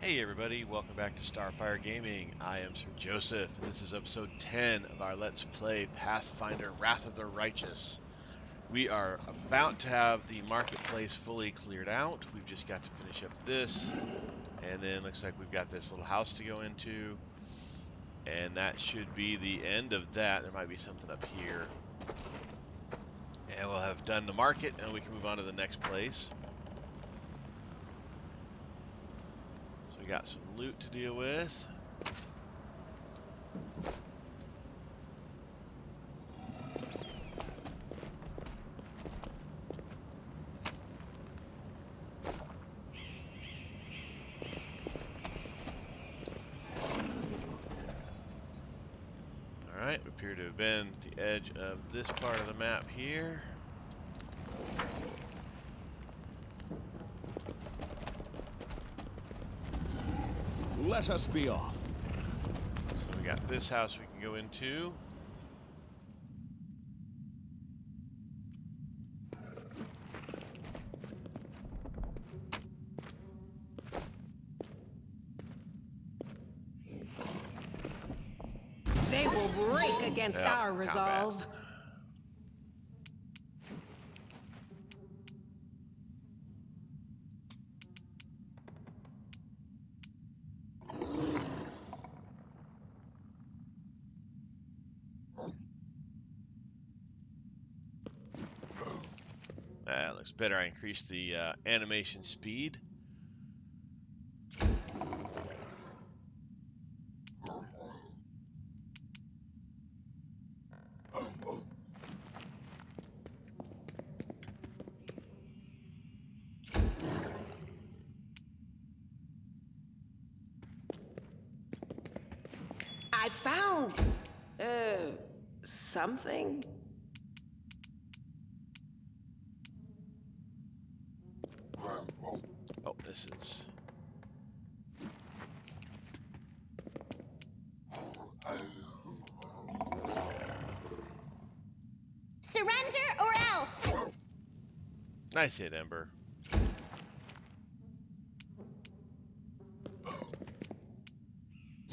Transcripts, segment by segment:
Hey everybody, welcome back to Starfyre Gaming. I am Sir Joseph, and this is episode 10 of our Let's Play Pathfinder Wrath of the Righteous. We are about to have the marketplace fully cleared out. We've just got to finish up this, and then looks like we've got this little house to go into, and that should be the end of that. There might be something up here. And we'll have done the market, and we can move on to the next place. We got some loot to deal with. Alright, we appear to have been at the edge of this part of the map here. Let us be off. So we got this house we can go into. They will break against our resolve. That looks better. I increased the animation speed. I found something. Oh, this is... Surrender or else! Nice hit, Ember.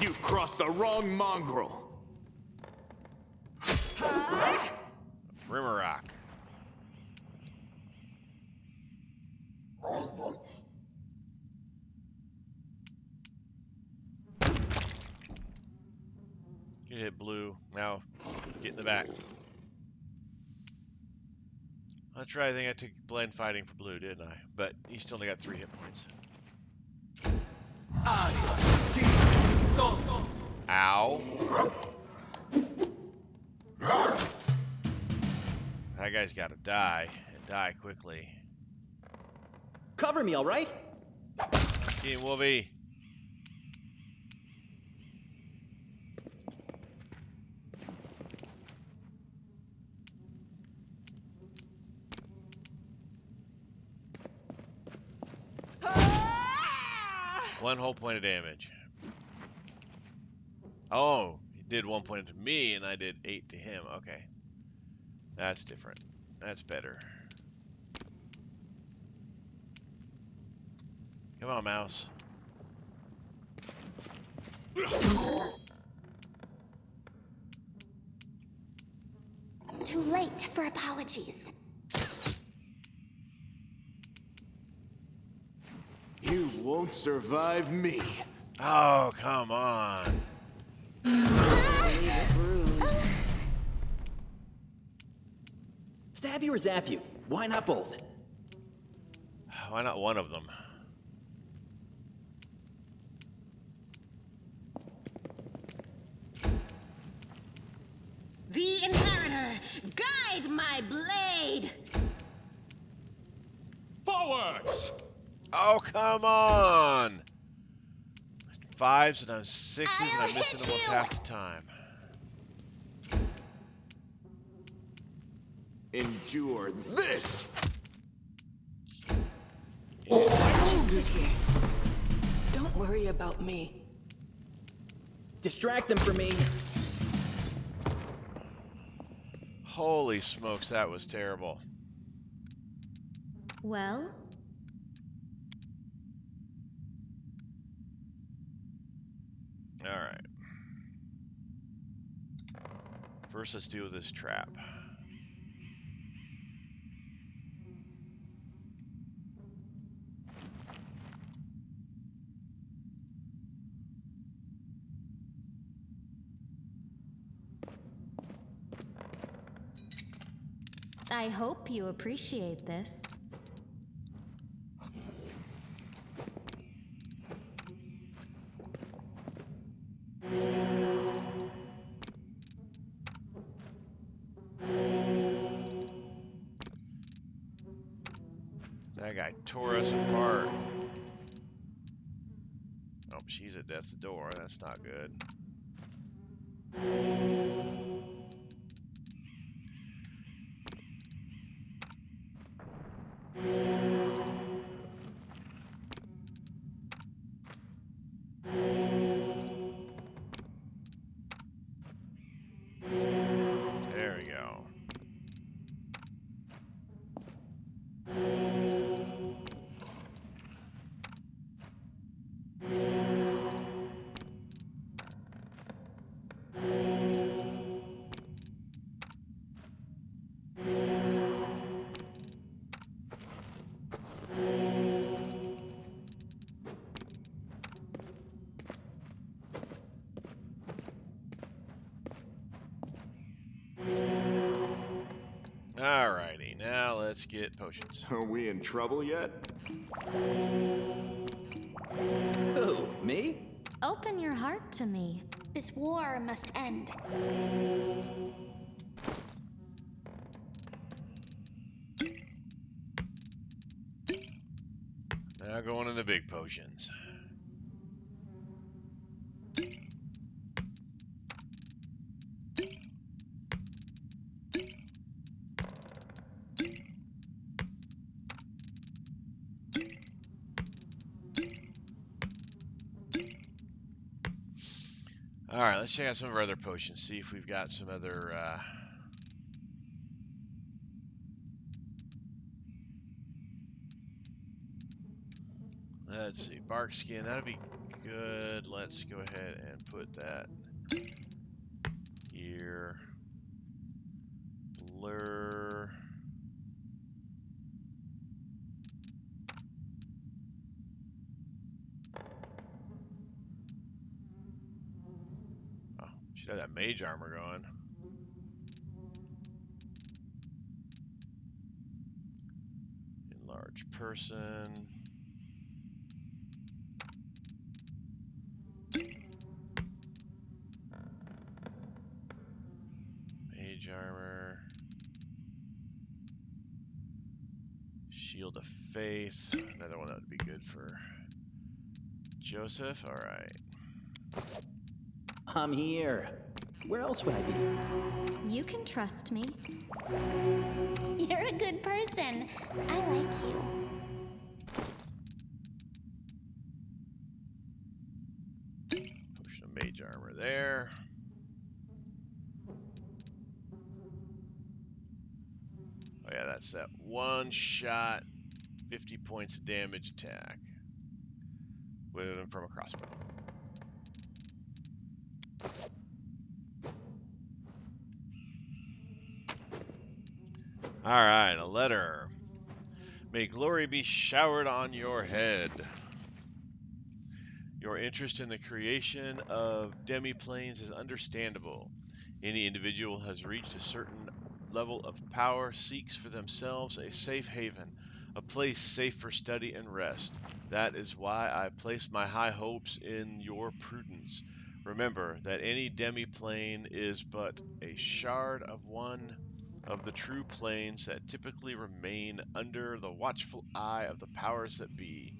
You've crossed the wrong mongrel. Rimmerock. Get hit blue. Now, get in the back. That's right, I think I took blind fighting for blue, didn't I? But he still only got 3 hit points. Ow. That guy's gotta die, and die quickly. Cover me, all right? Team Wolvie. One whole point of damage. Oh, he did 1 point to me, and I did 8 to him. Okay. That's different. That's better. Come on, mouse. Too late for apologies. You won't survive me. Oh, come on. Stab you or zap you? Why not both? Why not one of them? The Inheritor, guide my blade. Forwards! Oh, come on! 5s and I'm 6s and I'm missing almost half the time. Endure this! Sit here. Don't worry about me. Distract them for me. Holy smokes, that was terrible. Well? Alright. First, let's deal with this trap. I hope you appreciate this. That guy tore us apart. Oh, she's at death's door. That's not good. There we go. Alrighty, now let's get potions. Are we in trouble yet? Who, me? Open your heart to me. This war must end. Now going into big potions. Alright, let's check out some of our other potions, see if we've got some other let's see, bark skin, that'll be good. Let's go ahead and put that here. Blur. Oh, should have that mage armor going. Enlarge person. Mage armor. Shield of Faith. Another one that would be good for Joseph. Alright. I'm here. Where else would I be? You can trust me. You're a good person. I like you. Potion of mage armor there. Oh yeah, that's that one shot, 50 points of damage attack with him from a crossbow. Alright, a letter. May glory be showered on your head. Your interest in the creation of demi-planes is understandable. Any individual has reached a certain level of power seeks for themselves a safe haven, a place safe for study and rest. That is why I place my high hopes in your prudence. Remember that any demi-plane is but a shard of one of the true planes that typically remain under the watchful eye of the powers that be.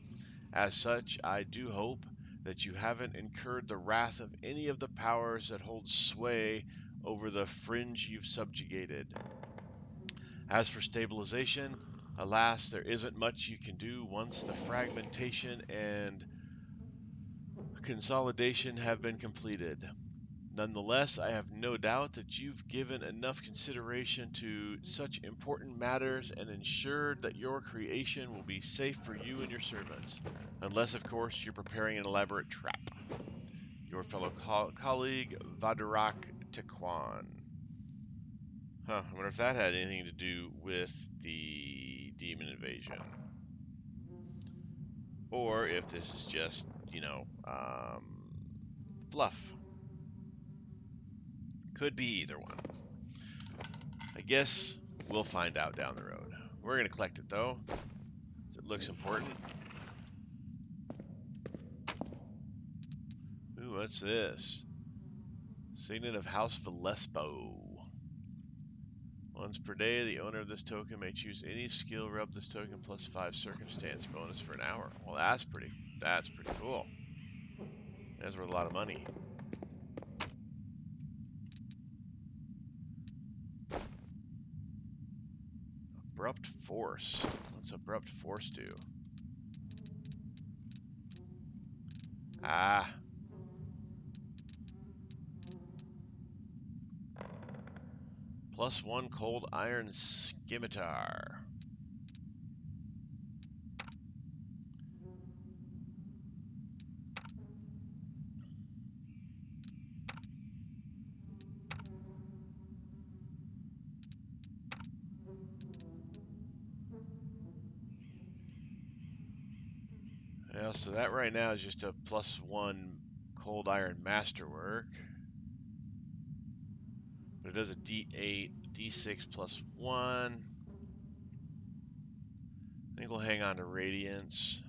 As such, I do hope that you haven't incurred the wrath of any of the powers that hold sway over the fringe you've subjugated. As for stabilization, alas, there isn't much you can do once the fragmentation and consolidation have been completed. Nonetheless, I have no doubt that you've given enough consideration to such important matters and ensured that your creation will be safe for you and your servants. Unless, of course, you're preparing an elaborate trap. your fellow colleague Vadarak Tequan. Huh, I wonder if that had anything to do with the demon invasion. Or if this is just, fluff. Could be either one. I guess we'll find out down the road. We're going to collect it, though. It looks important. Ooh, what's this? Signet of House Valespo. Once per day, the owner of this token may choose any skill, rub this token plus 5 circumstance bonus for an hour. Well, that's pretty cool. That's worth a lot of money. Abrupt Force. What's Abrupt Force do? Ah. +1 Cold Iron Scimitar. Yeah, so that right now is just a +1 Cold Iron Masterwork. But it does a D8, D6 +1. I think we'll hang on to Radiance.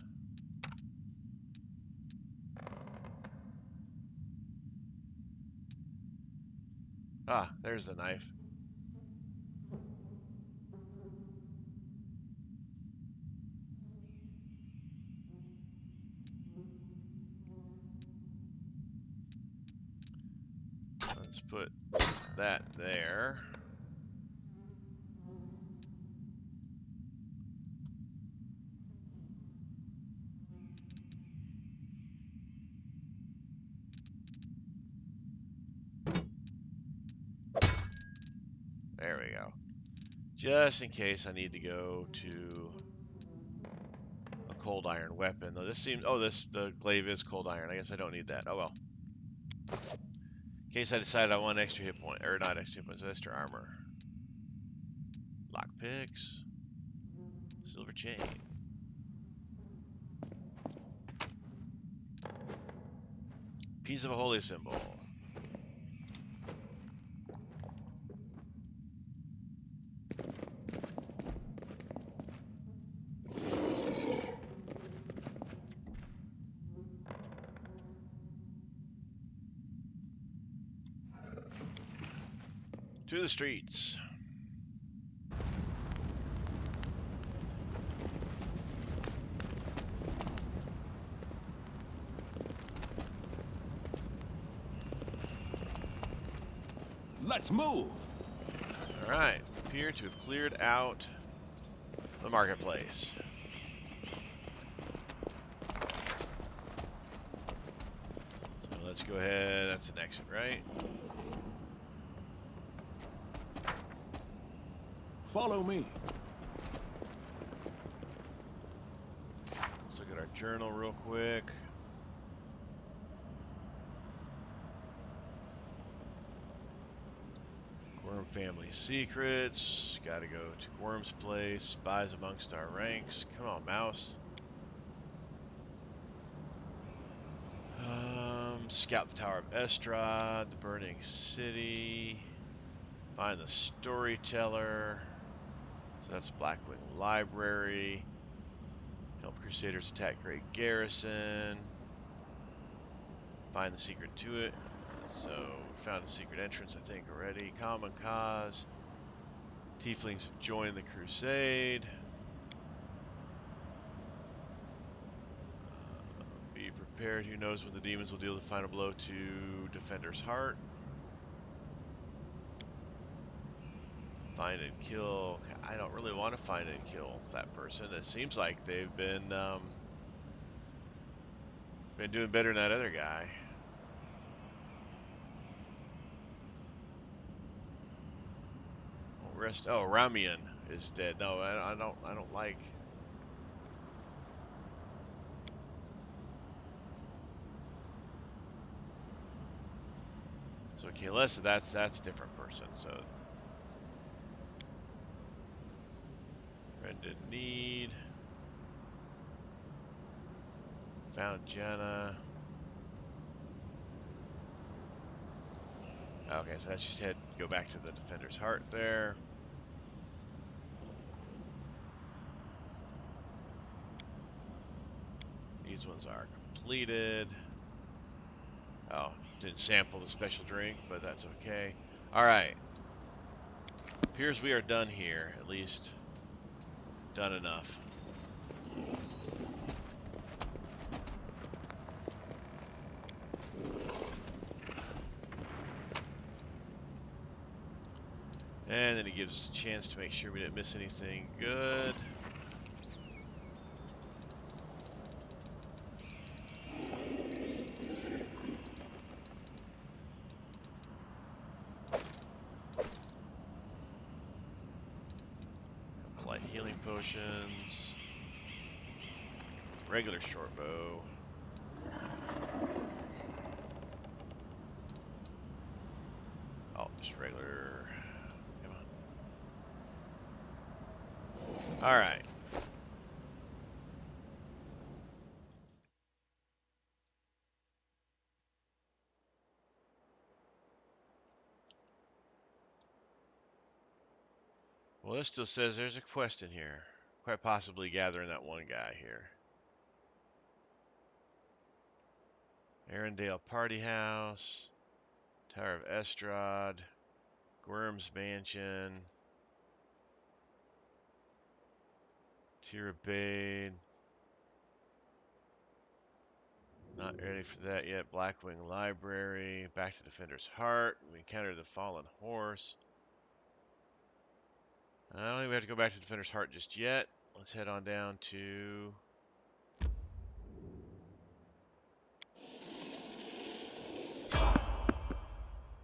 Ah, there's the knife. Let's put that there. There we go. Just in case I need to go to a cold iron weapon. Though this seems, the glaive is cold iron. I guess I don't need that. Oh well. In case I decide I want extra hit point, or not extra hit points, extra armor. Lockpicks. Silver chain. Piece of a holy symbol. To the streets. Let's move. All right. Appear to have cleared out the marketplace. So let's go ahead. That's an exit, right? Follow me. Let's look at our journal real quick. Worm family secrets. Gotta go to Worm's place. Spies amongst our ranks. Come on, mouse. Scout the Tower of Estrad. The Burning City. Find the Storyteller. So that's Blackwing Library. Help Crusaders attack Great Garrison. Find the secret to it. So, found a secret entrance, I think, already. Common Cause. Tieflings have joined the crusade. Be prepared. Who knows when the demons will deal the final blow to Defender's Heart. Find and kill. I don't really want to find and kill that person. It seems like they've been doing better than that other guy. Ramian is dead. No, I don't like. So Kaylessa, that's a different person. So friend in need. Found Jenna. Okay, so that's just go back to the Defender's Heart there. These ones are completed. Oh, didn't sample the special drink, but that's okay. Alright. Appears we are done here. At least done enough. And then he gives us a chance to make sure we didn't miss anything good. Couple light healing potions. Regular short bow. Oh, just regular. Come on. All right. Well, this still says there's a quest in here. Quite possibly gathering that one guy here. Arendelle Party House. Tower of Estrad. Gwyrm's Mansion. Tirabade. Not ready for that yet. Blackwing Library. Back to Defender's Heart. We encountered the Fallen Horse. I don't think we have to go back to Defender's Heart just yet. Let's head on down to...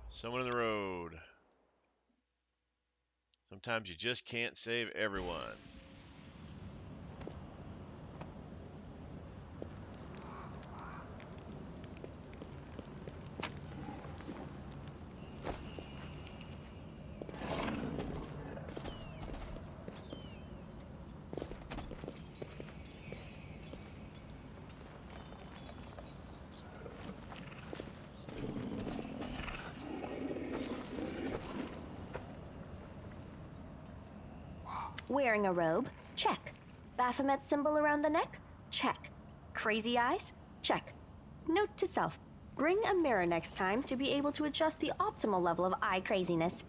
Someone in the road. Sometimes you just can't save everyone. Wearing a robe? Check. Baphomet symbol around the neck? Check. Crazy eyes? Check. Note to self. Bring a mirror next time to be able to adjust the optimal level of eye craziness.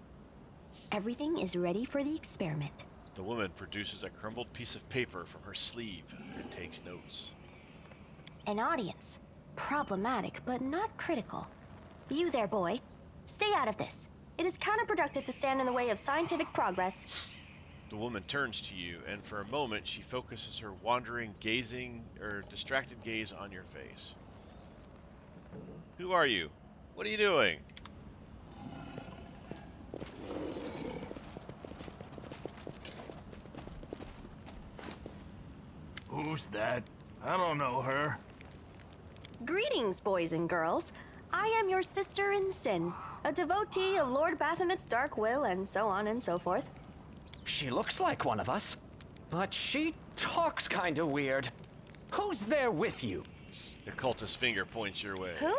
Everything is ready for the experiment. The woman produces a crumbled piece of paper from her sleeve and takes notes. An audience. Problematic, but not critical. You there, boy. Stay out of this. It is counterproductive to stand in the way of scientific progress. The woman turns to you, and for a moment she focuses her wandering, distracted gaze on your face. Who are you? What are you doing? Who's that? I don't know her. Greetings, boys and girls. I am your sister in sin, a devotee of Lord Baphomet's dark will, and so on and so forth. She looks like one of us, but she talks kinda weird. Who's there with you? The cultist's finger points your way. Who?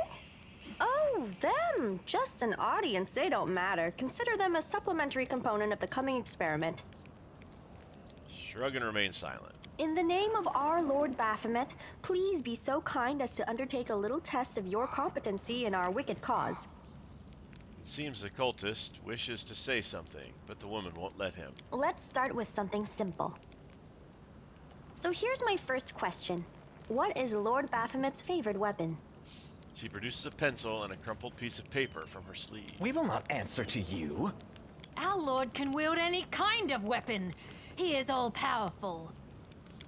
Oh, them. Just an audience. They don't matter. Consider them a supplementary component of the coming experiment. Shrug and remain silent. In the name of our Lord Baphomet, please be so kind as to undertake a little test of your competency in our wicked cause. It seems the cultist wishes to say something, but the woman won't let him. Let's start with something simple. So here's my first question. What is Lord Baphomet's favorite weapon? She produces a pencil and a crumpled piece of paper from her sleeve. We will not answer to you. Our lord can wield any kind of weapon. He is all-powerful.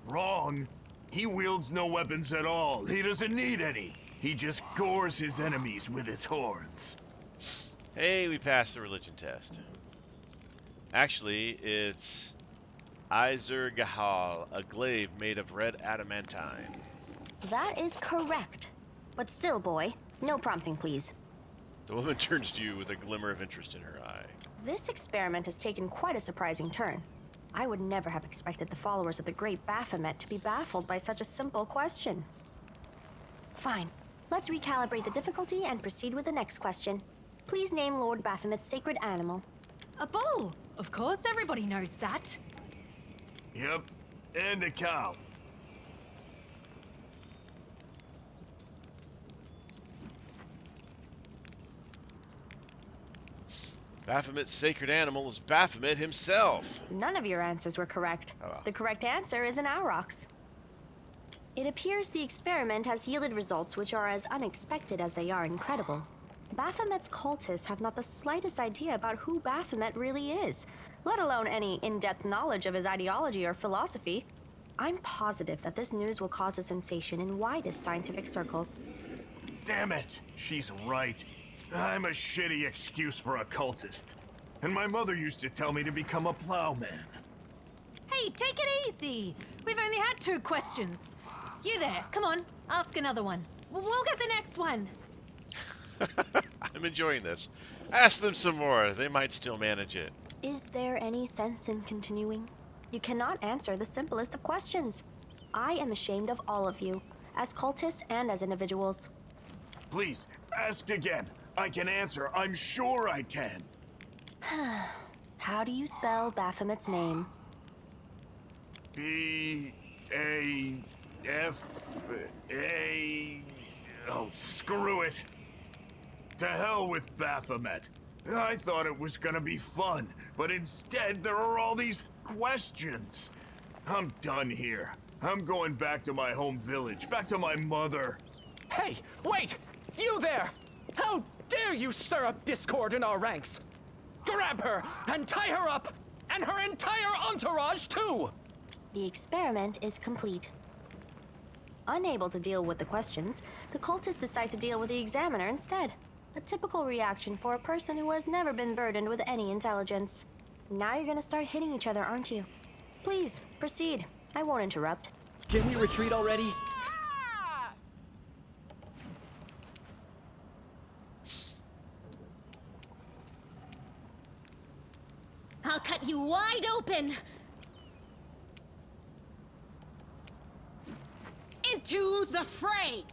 Wrong. He wields no weapons at all. He doesn't need any. He just gores his enemies with his horns. Hey, we passed the religion test. Actually, it's Izer Gahal, a glaive made of red adamantine. That is correct. But still, boy, no prompting, please. The woman turns to you with a glimmer of interest in her eye. This experiment has taken quite a surprising turn. I would never have expected the followers of the great Baphomet to be baffled by such a simple question. Fine. Let's recalibrate the difficulty and proceed with the next question. Please name Lord Baphomet's sacred animal. A bull! Of course, everybody knows that. Yep, and a cow. Baphomet's sacred animal is Baphomet himself. None of your answers were correct. Oh well. The correct answer is an aurochs. It appears the experiment has yielded results which are as unexpected as they are incredible. Baphomet's cultists have not the slightest idea about who Baphomet really is, let alone any in-depth knowledge of his ideology or philosophy. I'm positive that this news will cause a sensation in widest scientific circles. Damn it, she's right. I'm a shitty excuse for a cultist. And my mother used to tell me to become a plowman. Hey, take it easy. We've only had 2 questions. You there, come on, ask another one. We'll get the next one. I'm enjoying this. Ask them some more. They might still manage it. Is there any sense in continuing? You cannot answer the simplest of questions. I am ashamed of all of you, as cultists and as individuals. Please, ask again. I can answer. I'm sure I can. How do you spell Baphomet's name? B-A-F-A... Oh, screw it. To hell with Baphomet. I thought it was gonna be fun, but instead there are all these questions. I'm done here. I'm going back to my home village, back to my mother. Hey, wait! You there! How dare you stir up discord in our ranks? Grab her and tie her up, and her entire entourage too! The experiment is complete. Unable to deal with the questions, the cultists decide to deal with the examiner instead. A typical reaction for a person who has never been burdened with any intelligence. Now you're gonna start hitting each other, aren't you? Please, proceed. I won't interrupt. Can we retreat already? I'll cut you wide open! Into the fray!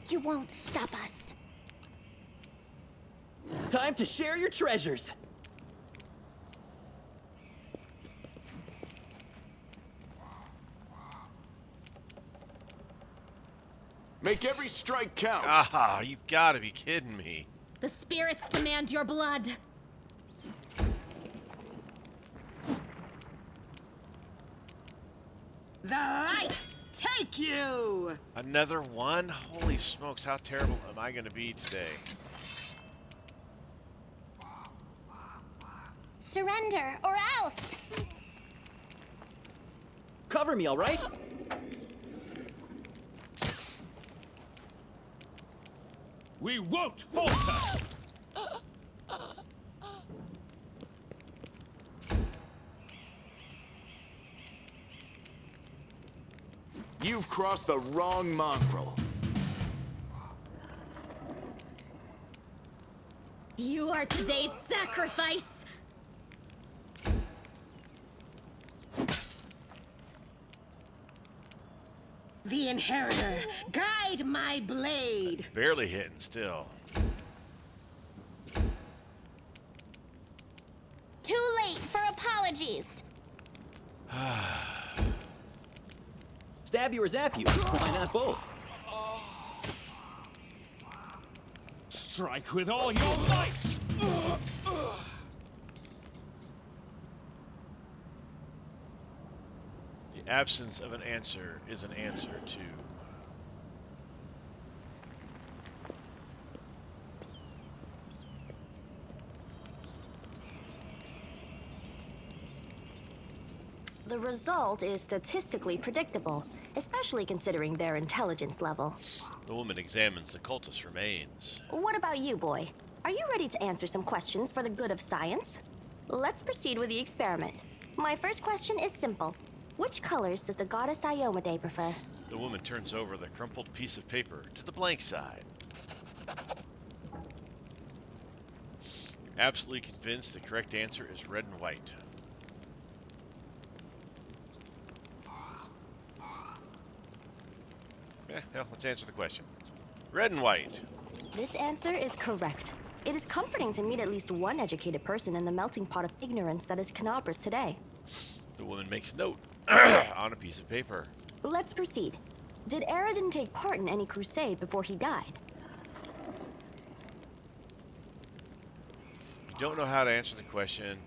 You won't stop us. Time to share your treasures. Make every strike count. Ah, you've got to be kidding me. The spirits demand your blood. The light take you! Another one? Holy smokes, how terrible am I going to be today? Surrender, or else! Cover me, all right? We won't falter! You've crossed the wrong mongrel. You are today's sacrifice! The Inheritor, guide my blade! Barely hitting still. Too late for apologies. Stab you or zap you. Why not both? Strike with all your might! The absence of an answer is an answer too. The result is statistically predictable, especially considering their intelligence level. The woman examines the cultist's remains. What about you, boy? Are you ready to answer some questions for the good of science? Let's proceed with the experiment. My first question is simple. Which colors does the goddess Iomade prefer? The woman turns over the crumpled piece of paper to the blank side. You're absolutely convinced the correct answer is red and white. Well, let's answer the question. Red and white. This answer is correct. It is comforting to meet at least one educated person in the melting pot of ignorance that is Canabras today. The woman makes a note on a piece of paper. Let's proceed. Did Aradin take part in any crusade before he died? You don't know how to answer the question,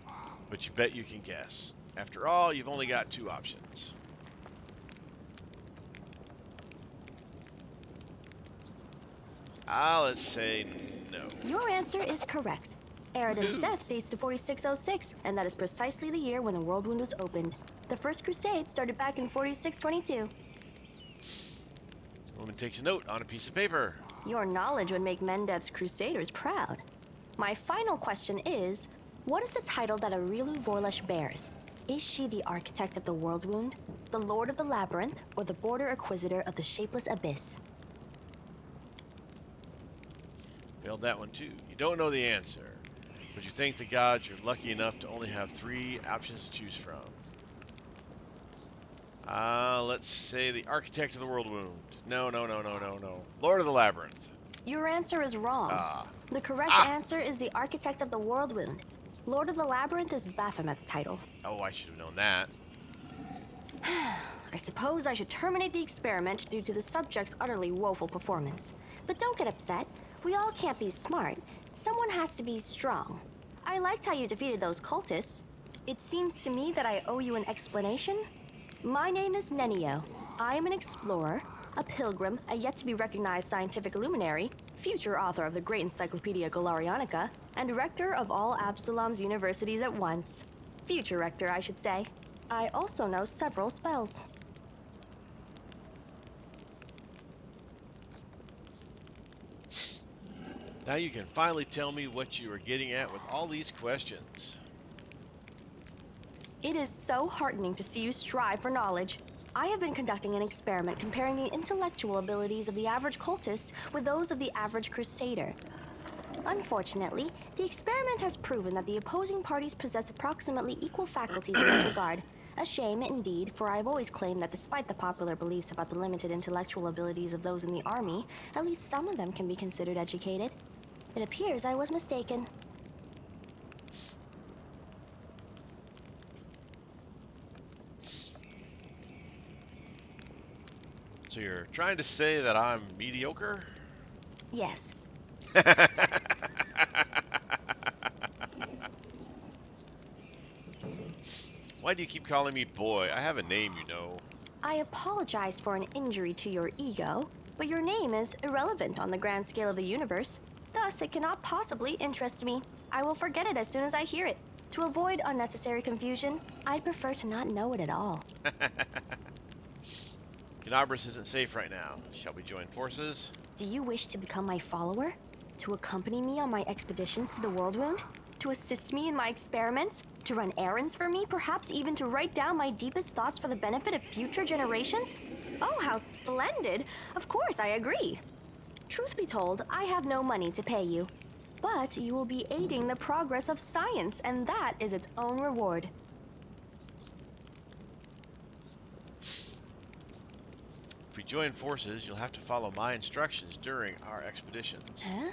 but you bet you can guess. After all, you've only got two options. Let's say no. Your answer is correct. Aradin's death dates to 4606, and that is precisely the year when the World Wound was opened. The First Crusade started back in 4622. The woman takes a note on a piece of paper. Your knowledge would make Mendev's Crusaders proud. My final question is, what is the title that Aurilu Vorlesh bears? Is she the architect of the World Wound, the Lord of the Labyrinth, or the Border Acquisitor of the Shapeless Abyss? Failed that one too. You don't know the answer, but you thank the gods you're lucky enough to only have three options to choose from. Let's say the architect of the World Wound. No. Lord of the Labyrinth. Your answer is wrong. The correct answer is the architect of the World Wound. Lord of the Labyrinth is Baphomet's title. Oh, I should have known that. I suppose I should terminate the experiment due to the subject's utterly woeful performance. But don't get upset. We all can't be smart. Someone has to be strong. I liked how you defeated those cultists. It seems to me that I owe you an explanation. My name is Nenio. I am an explorer, a pilgrim, a yet-to-be-recognized scientific luminary, future author of the great Encyclopedia Galarianica, and rector of all Absalom's universities at once. Future rector, I should say. I also know several spells. Now you can finally tell me what you are getting at with all these questions. It is so heartening to see you strive for knowledge. I have been conducting an experiment comparing the intellectual abilities of the average cultist with those of the average crusader. Unfortunately, the experiment has proven that the opposing parties possess approximately equal faculties in this regard. A shame, indeed, for I've always claimed that despite the popular beliefs about the limited intellectual abilities of those in the army, at least some of them can be considered educated. It appears I was mistaken. So you're trying to say that I'm mediocre? Yes. Why do you keep calling me boy? I have a name, you know. I apologize for an injury to your ego, but your name is irrelevant on the grand scale of the universe. Thus, it cannot possibly interest me. I will forget it as soon as I hear it. To avoid unnecessary confusion, I'd prefer to not know it at all. Canabras isn't safe right now. Shall we join forces? Do you wish to become my follower? To accompany me on my expeditions to the World Wound? To assist me in my experiments? To run errands for me? Perhaps even to write down my deepest thoughts for the benefit of future generations? Oh, how splendid! Of course, I agree. Truth be told, I have no money to pay you. But you will be aiding the progress of science, and that is its own reward. If we join forces, you'll have to follow my instructions during our expeditions. Huh?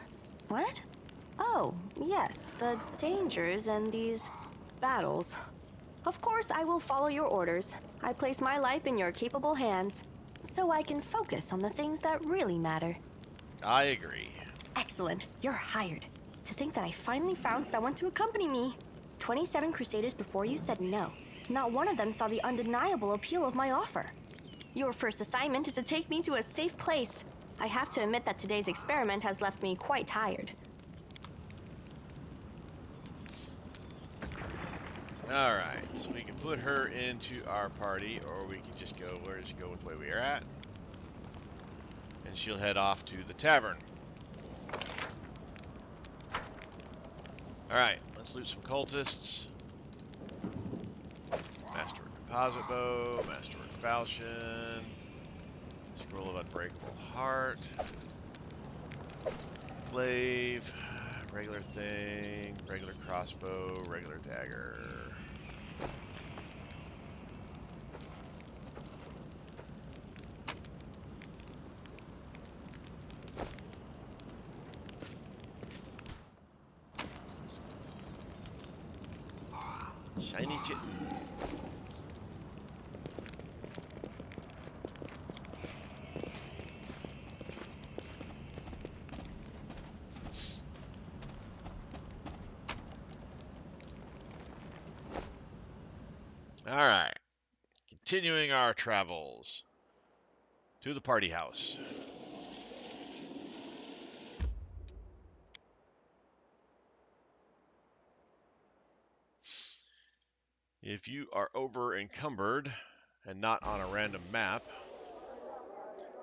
What? Oh, yes, the dangers and these battles. Of course, I will follow your orders. I place my life in your capable hands, so I can focus on the things that really matter. I agree. Excellent. You're hired. To think that I finally found someone to accompany me. 27 Crusaders before you said no. Not one of them saw the undeniable appeal of my offer. Your first assignment is to take me to a safe place. I have to admit that today's experiment has left me quite tired. Alright, so we can put her into our party, or we can just go, where does she go with the way we are at? And she'll head off to the tavern. Alright, let's loot some cultists. Composite bow, masterwork falchion, scroll of unbreakable heart, glaive, regular thing, regular crossbow, regular dagger. Shiny chip. All right. Continuing our travels to the party house. If you are over encumbered and not on a random map,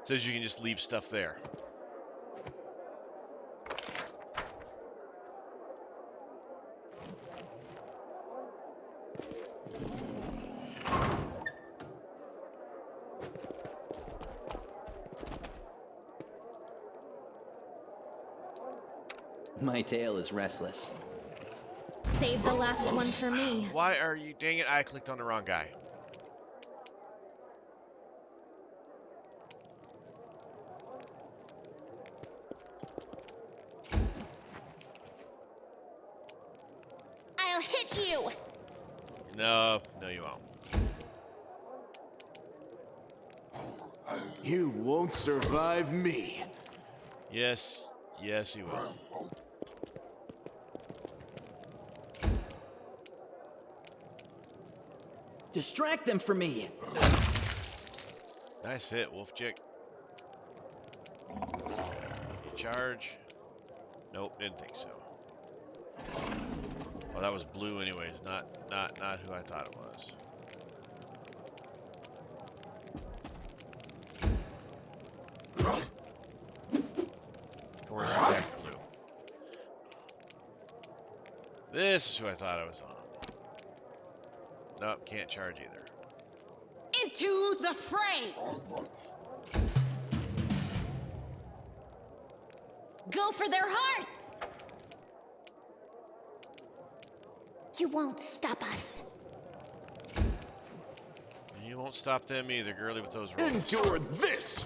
it says you can just leave stuff there. My tail is restless. Save the last one for me. Why are you? Dang it, I clicked on the wrong guy. I'll hit you! No, you won't. You won't survive me. Yes, you will. Distract them for me. Nice hit, wolf chick. Charge. Nope, didn't think so. Well, that was blue anyways, not who I thought it was. Of course, attack blue. This is who I thought I was on. Nope, can't charge either. Into the fray! Go for their hearts! You won't stop us. You won't stop them either, girly, with those rolls. Endure this!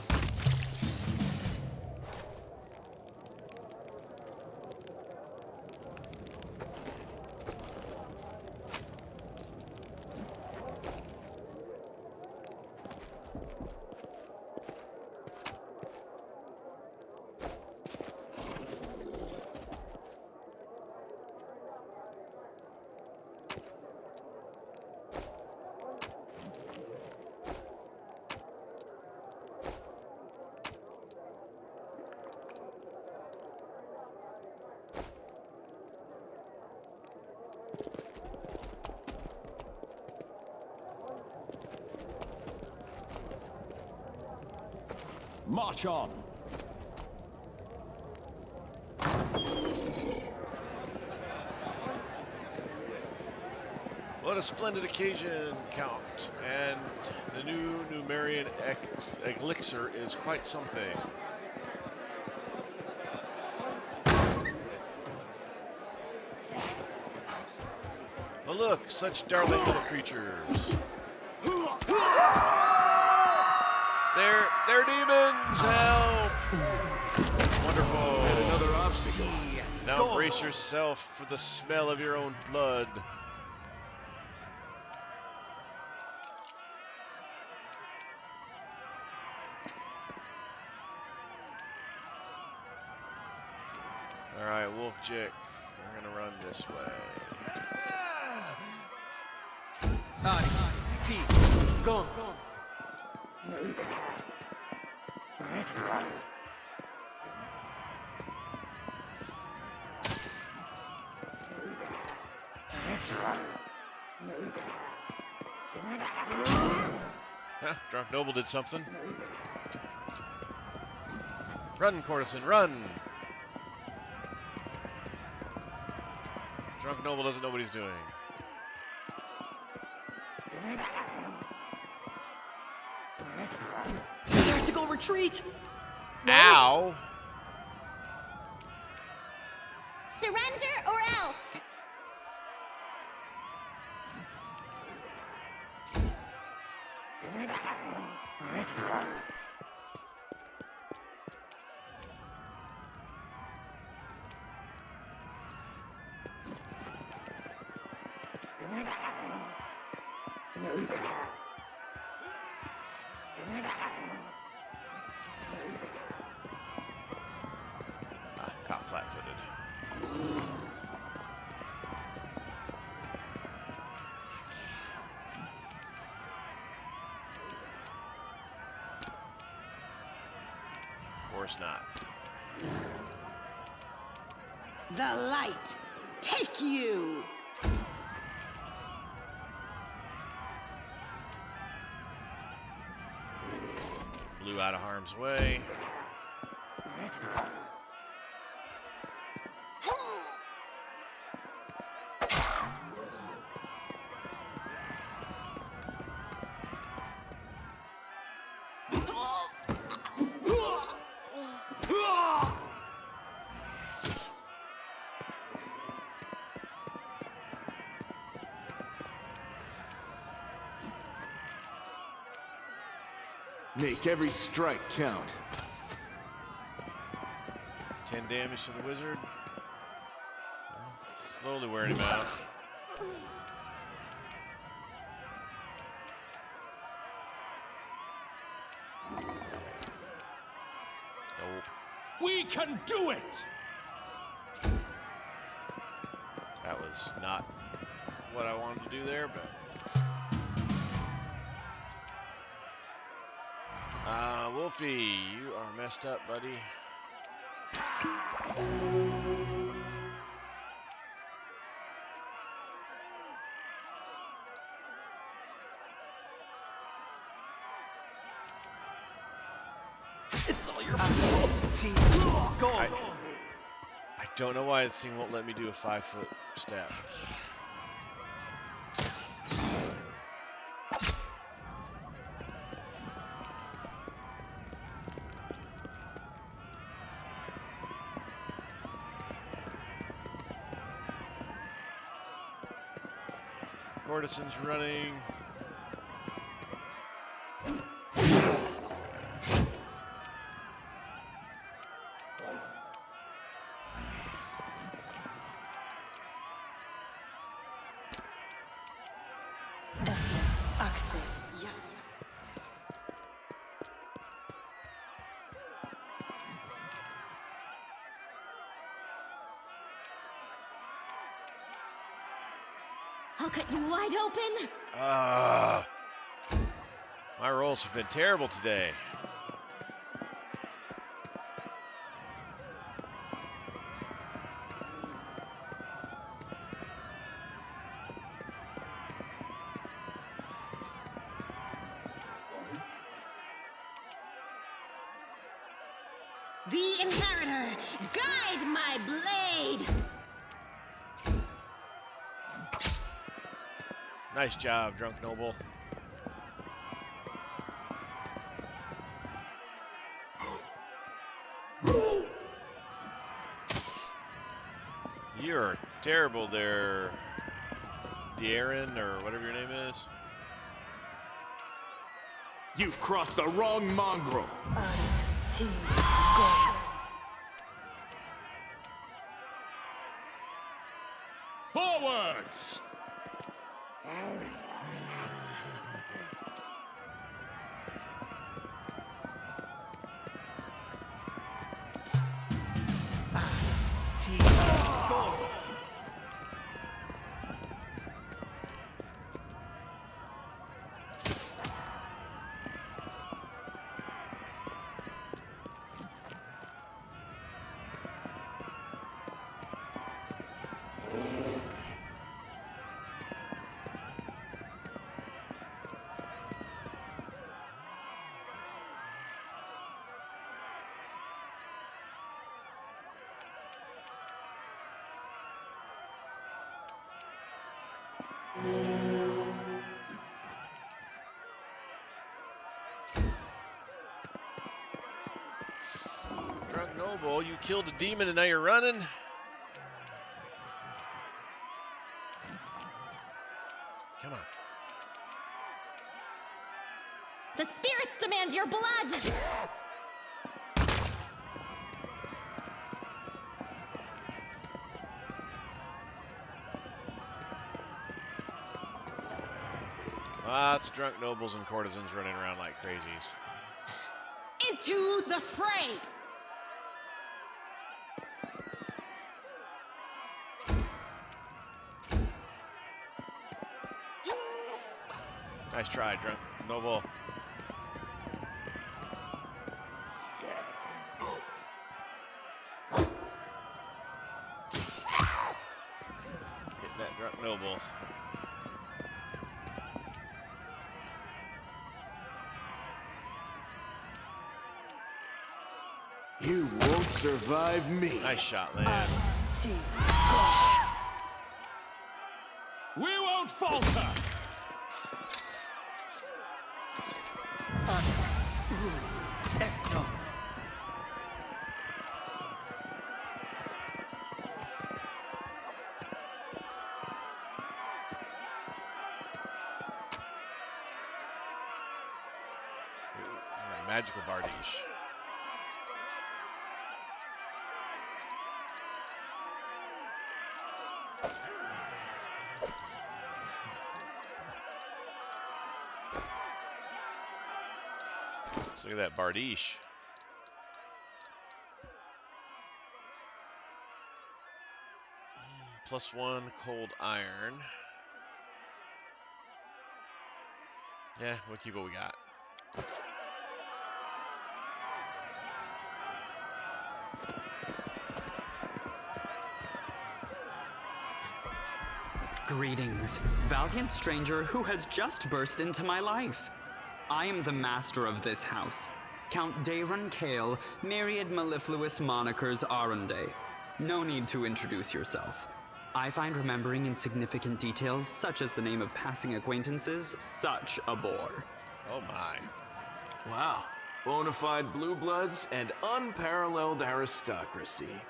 March on. What a splendid occasion, Count. And the new Numerian elixir is quite something. Oh look, such darling little creatures. They're demons! Help! Wonderful. Another obstacle. Now brace yourself for the smell of your own blood. Alright, Wolf Chick. We're gonna run this way. T. Go. Huh, Drunk Noble did something. Run, Courtesan, run! Drunk Noble doesn't know what he's doing. illegal retreat! Ow! Surrender or else! Caught flat-footed. Of course not. The light, take you! Blew out of harm's way. Make every strike count. 10 damage to the wizard. Slowly wearing him out. Nope. We can do it! That was not what I wanted to do there, but... Wolfie, you are messed up, buddy. It's all your fault. Go. I don't know why this thing won't let me do a 5-foot step. Courtesan's running. I'll cut you wide open. My rolls have been terrible today. The Inheritor, guide my blade! Nice job, Drunk Noble. You're terrible there, De'Aaron, or whatever your name is. You've crossed the wrong mongrel. Forwards! Noble, you killed a demon and now you're running? Come on. The spirits demand your blood! Lots of drunk nobles and courtesans running around like crazies. Into the fray! Nice try, drunk noble. Hitting that drunk noble. You won't survive me. Nice shot, Land. We won't falter! Magical Bardiche. Let's look at that Bardiche. +1 cold iron. Yeah, we'll keep what we got. Greetings, valiant stranger who has just burst into my life. I am the master of this house, Count Daron Kale, myriad mellifluous monikers Arunde. No need to introduce yourself. I find remembering insignificant details, such as the name of passing acquaintances, such a bore. Oh my. Wow. Bona fide blue bloods and unparalleled aristocracy.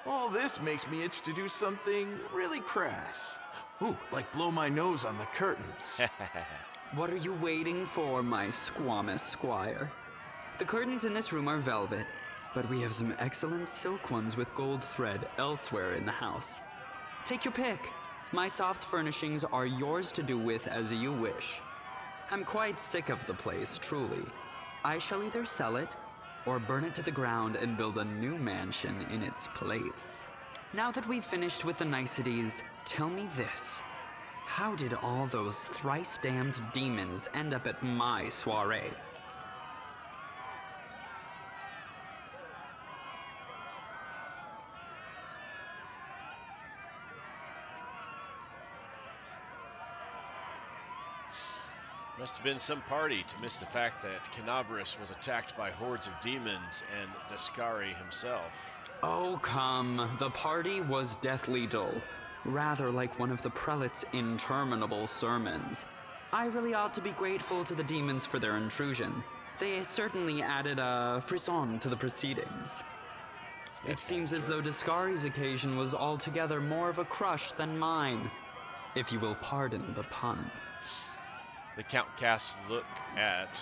All this makes me itch to do something really crass. Ooh, like blow my nose on the curtains. What are you waiting for, my squamous squire? The curtains in this room are velvet, but we have some excellent silk ones with gold thread elsewhere in the house. Take your pick. My soft furnishings are yours to do with as you wish. I'm quite sick of the place, truly. I shall either sell it or burn it to the ground and build a new mansion in its place. Now that we've finished with the niceties, tell me this. How did all those thrice-damned demons end up at my soiree? Must have been some party to miss the fact that Canabris was attacked by hordes of demons and Descari himself. Oh, come. The party was deathly dull. Rather like one of the prelate's interminable sermons. I really ought to be grateful to the demons for their intrusion. They certainly added a frisson to the proceedings. It seems as though Descari's occasion was altogether more of a crush than mine, if you will pardon the pun. The Count casts look at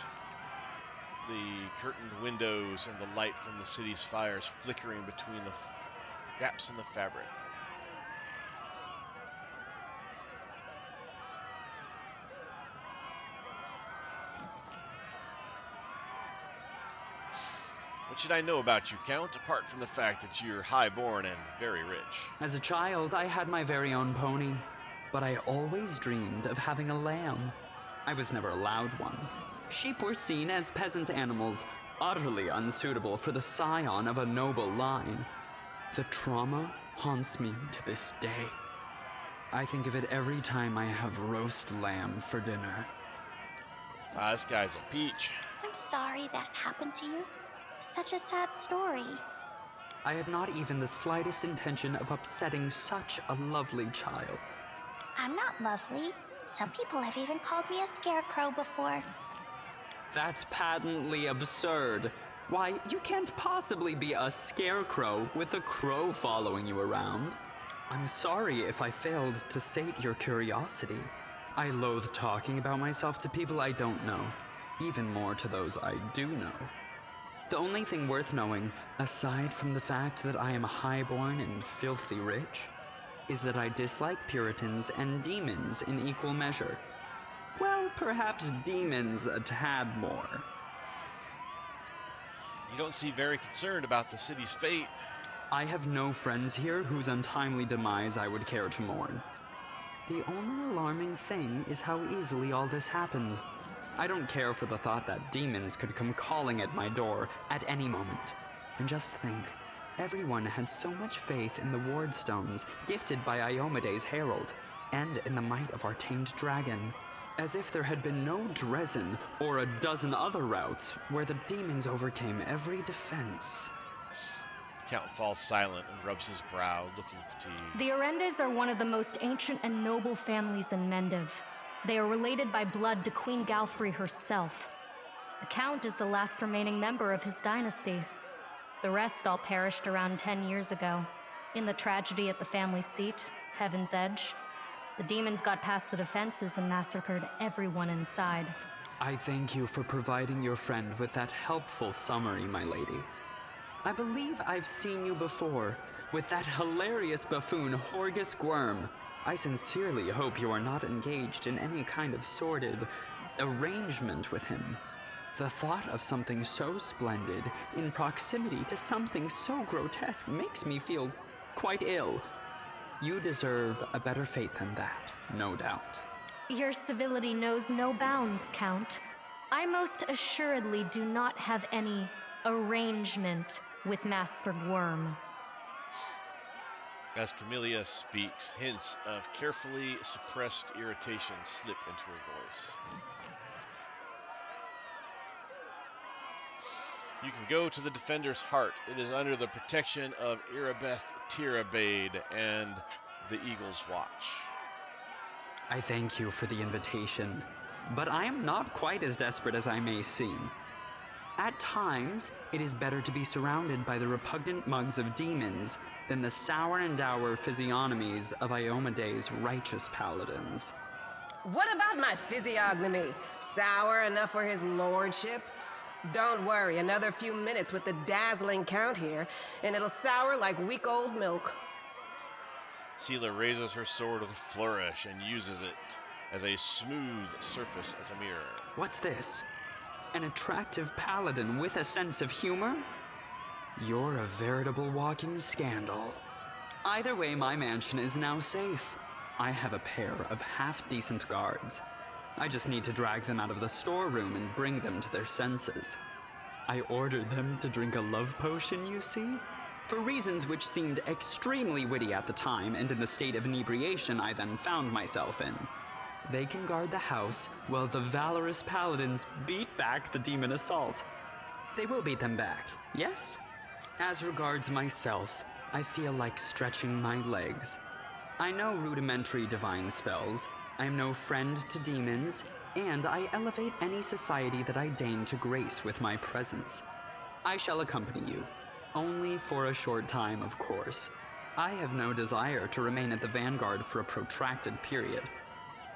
the curtained windows and the light from the city's fires flickering between the gaps in the fabric. What should I know about you, Count, apart from the fact that you're high-born and very rich? As a child, I had my very own pony, but I always dreamed of having a lamb. I was never allowed one. Sheep were seen as peasant animals, utterly unsuitable for the scion of a noble line. The trauma haunts me to this day. I think of it every time I have roast lamb for dinner. Ah, this guy's a peach. I'm sorry that happened to you. Such a sad story. I had not even the slightest intention of upsetting such a lovely child. I'm not lovely. Some people have even called me a scarecrow before. That's patently absurd. Why, you can't possibly be a scarecrow with a crow following you around. I'm sorry if I failed to sate your curiosity. I loathe talking about myself to people I don't know, even more to those I do know. The only thing worth knowing, aside from the fact that I am highborn and filthy rich, is that I dislike Puritans and demons in equal measure. Well, perhaps demons a tad more. You don't seem very concerned about the city's fate. I have no friends here whose untimely demise I would care to mourn. The only alarming thing is how easily all this happened. I don't care for the thought that demons could come calling at my door at any moment. And just think, everyone had so much faith in the wardstones gifted by Iomede's herald, and in the might of our tamed dragon, as if there had been no Dresden or a dozen other routes where the demons overcame every defense. Count falls silent and rubs his brow, looking fatigued. The Orendes are one of the most ancient and noble families in Mendiv. They are related by blood to Queen Galfrey herself. The Count is the last remaining member of his dynasty. The rest all perished around 10 years ago. In the tragedy at the family seat, Heaven's Edge, the demons got past the defenses and massacred everyone inside. I thank you for providing your friend with that helpful summary, my lady. I believe I've seen you before, with that hilarious buffoon Horgus Gwyrm. I sincerely hope you are not engaged in any kind of sordid arrangement with him. The thought of something so splendid in proximity to something so grotesque makes me feel quite ill. You deserve a better fate than that, no doubt. Your civility knows no bounds, Count. I most assuredly do not have any arrangement with Master Gwyrm. As Camellia speaks, hints of carefully suppressed irritation slip into her voice. You can go to the Defender's Heart. It is under the protection of Irabeth Tirabade and the Eagle's Watch. I thank you for the invitation, but I am not quite as desperate as I may seem. At times, it is better to be surrounded by the repugnant mugs of demons than the sour and dour physiognomies of Iomede's righteous paladins. What about my physiognomy? Sour enough for his lordship? Don't worry, another few minutes with the dazzling Count here, and it'll sour like week-old milk. Sela raises her sword with a flourish and uses it as a smooth surface as a mirror. What's this? An attractive paladin with a sense of humor? You're a veritable walking scandal. Either way, my mansion is now safe. I have a pair of half-decent guards. I just need to drag them out of the storeroom and bring them to their senses. I ordered them to drink a love potion, you see? For reasons which seemed extremely witty at the time and in the state of inebriation I then found myself in. They can guard the house while the valorous paladins beat back the demon assault. They will beat them back, yes? As regards myself, I feel like stretching my legs. I know rudimentary divine spells, I am no friend to demons, and I elevate any society that I deign to grace with my presence. I shall accompany you, only for a short time, of course. I have no desire to remain at the vanguard for a protracted period.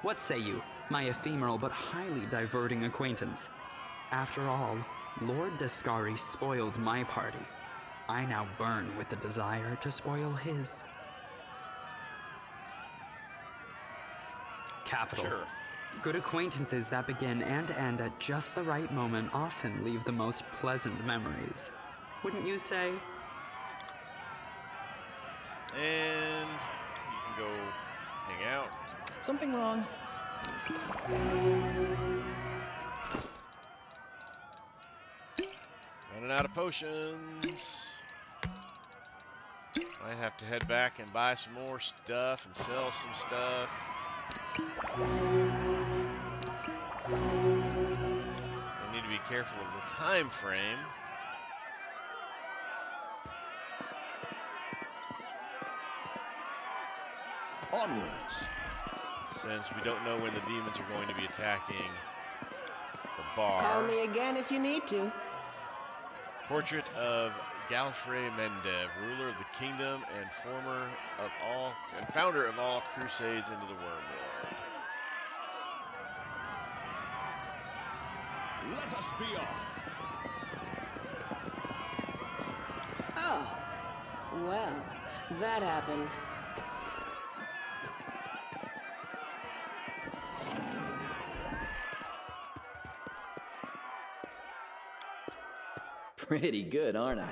What say you, my ephemeral but highly diverting acquaintance? After all, Lord Descari spoiled my party. I now burn with the desire to spoil his. Capital. Sure. Good acquaintances that begin and end at just the right moment often leave the most pleasant memories. Wouldn't you say? And you can go hang out. Something wrong? Running out of potions. Might have to head back and buy some more stuff and sell some stuff. I need to be careful of the time frame. Onwards. Since we don't know when the demons are going to be attacking the bar. Call me again if you need to. Portrait of Galfrey Mendev, ruler of the kingdom and founder of all crusades into the Wormworld. Let us be off. Oh, well, that happened. Pretty good, aren't I?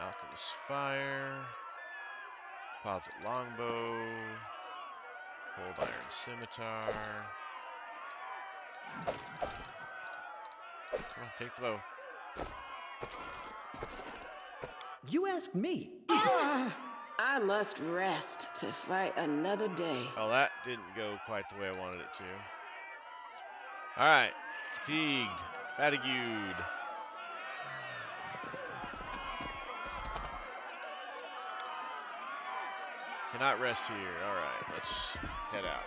Alchemist Fire. Deposit Longbow. Cold Iron Scimitar. Come on, take the bow. You asked me. I must rest to fight another day. Oh, that didn't go quite the way I wanted it to. Alright. Fatigued. Fatigued. Cannot rest here. Alright, let's head out.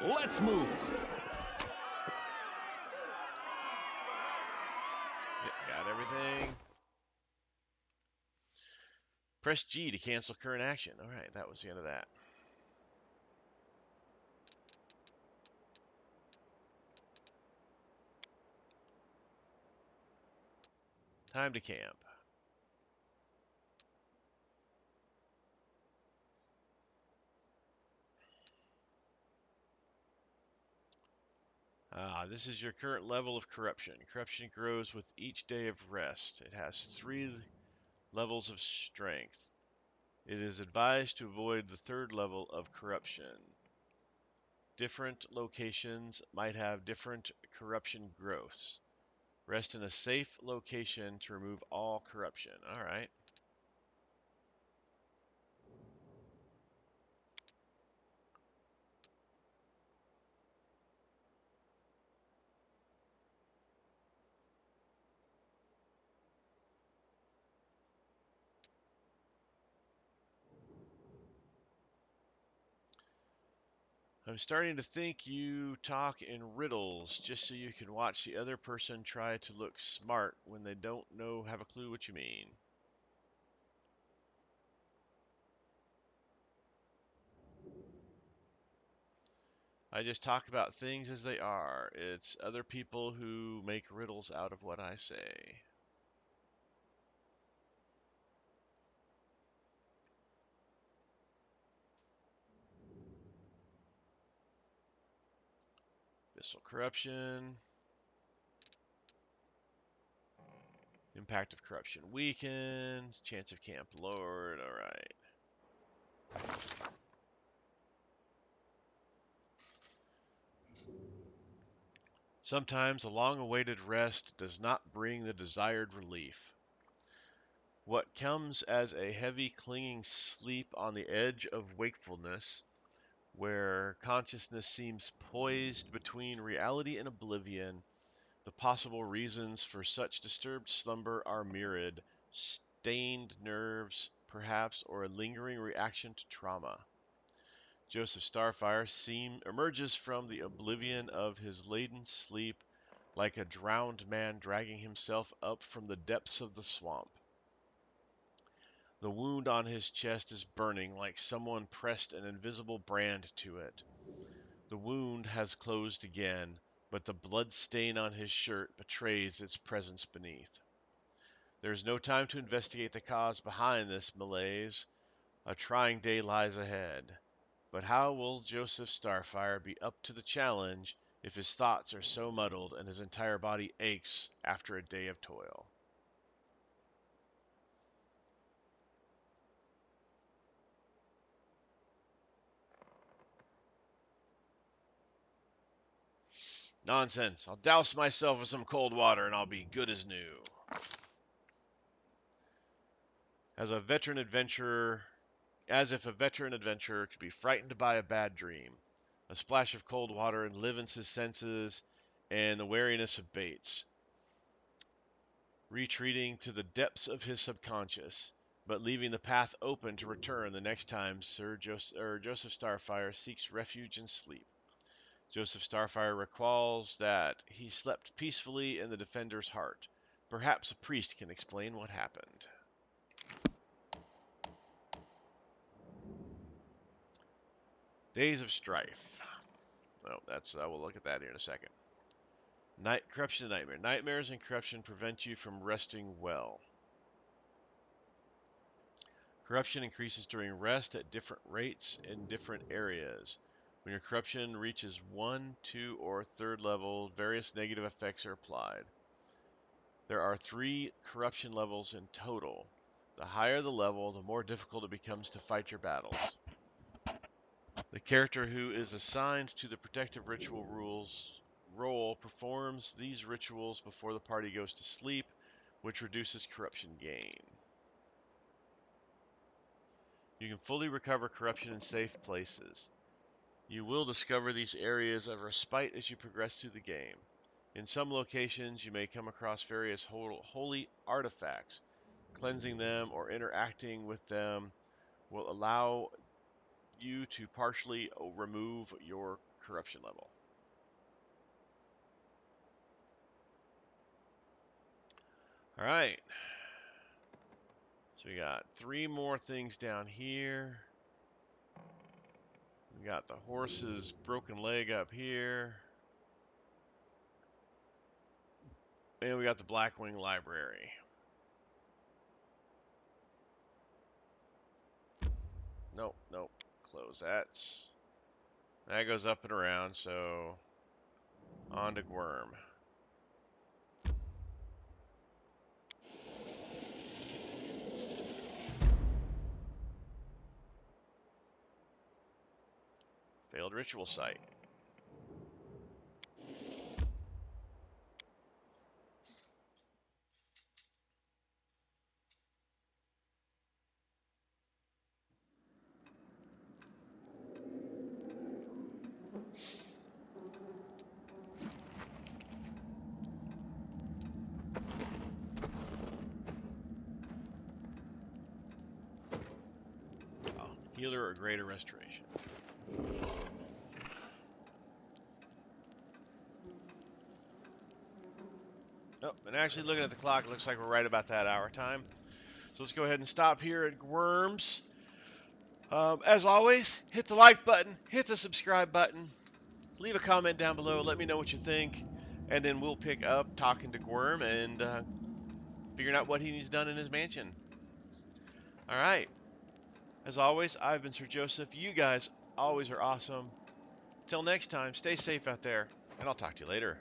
Let's move. Yep, got everything. Press G to cancel current action. Alright, that was the end of that. Time to camp. This is your current level of corruption. Corruption grows with each day of rest. It has 3 levels of strength. It is advised to avoid the 3rd level of corruption. Different locations might have different corruption growths. Rest in a safe location to remove all corruption. All right. I'm starting to think you talk in riddles just so you can watch the other person try to look smart when they don't have a clue what you mean. I just talk about things as they are. It's other people who make riddles out of what I say. Abyssal corruption. Impact of corruption weakened. Chance of camp lowered. All right. Sometimes a long-awaited rest does not bring the desired relief. What comes as a heavy, clinging sleep on the edge of wakefulness, where consciousness seems poised between reality and oblivion, the possible reasons for such disturbed slumber are myriad: stained nerves, perhaps, or a lingering reaction to trauma. Joseph Starfyre emerges from the oblivion of his laden sleep like a drowned man dragging himself up from the depths of the swamp. The wound on his chest is burning like someone pressed an invisible brand to it. The wound has closed again, but the blood stain on his shirt betrays its presence beneath. There is no time to investigate the cause behind this malaise. A trying day lies ahead. But how will Joseph Starfyre be up to the challenge if his thoughts are so muddled and his entire body aches after a day of toil? Nonsense. I'll douse myself with some cold water and I'll be good as new. As a veteran adventurer, as if a veteran adventurer could be frightened by a bad dream. A splash of cold water enlivens his senses, and the wariness abates. retreating to the depths of his subconscious, but leaving the path open to return the next time Joseph Starfyre seeks refuge in sleep. Joseph Starfyre recalls that he slept peacefully in the Defender's heart. Perhaps a priest can explain what happened. Days of Strife. Oh, we'll look at that here in a second. Corruption and Nightmare. Nightmares and corruption prevent you from resting well. Corruption increases during rest at different rates in different areas. When your corruption reaches 1, 2, or 3rd level, various negative effects are applied. There are 3 corruption levels in total. The higher the level, the more difficult it becomes to fight your battles. The character who is assigned to the protective ritual role performs these rituals before the party goes to sleep, which reduces corruption gain. You can fully recover corruption in safe places. You will discover these areas of respite as you progress through the game. In some locations, you may come across various holy artifacts. Cleansing them or interacting with them will allow you to partially remove your corruption level. All right. So we got 3 more things down here. We got the horse's broken leg up here. And we got the Blackwing Library. Nope. Close that. That goes up and around, so on to Gwyrm. Failed ritual site. Healer or greater restoration. Oh, and actually looking at the clock, it looks like we're right about that hour time. So let's go ahead and stop here at Gwyrm's. As always, hit the like button, hit the subscribe button, leave a comment down below, let me know what you think, and then we'll pick up talking to Gwyrm and figuring out what he's done in his mansion. All right. As always, I've been Sir Joseph. You guys always are awesome. Till next time, stay safe out there, and I'll talk to you later.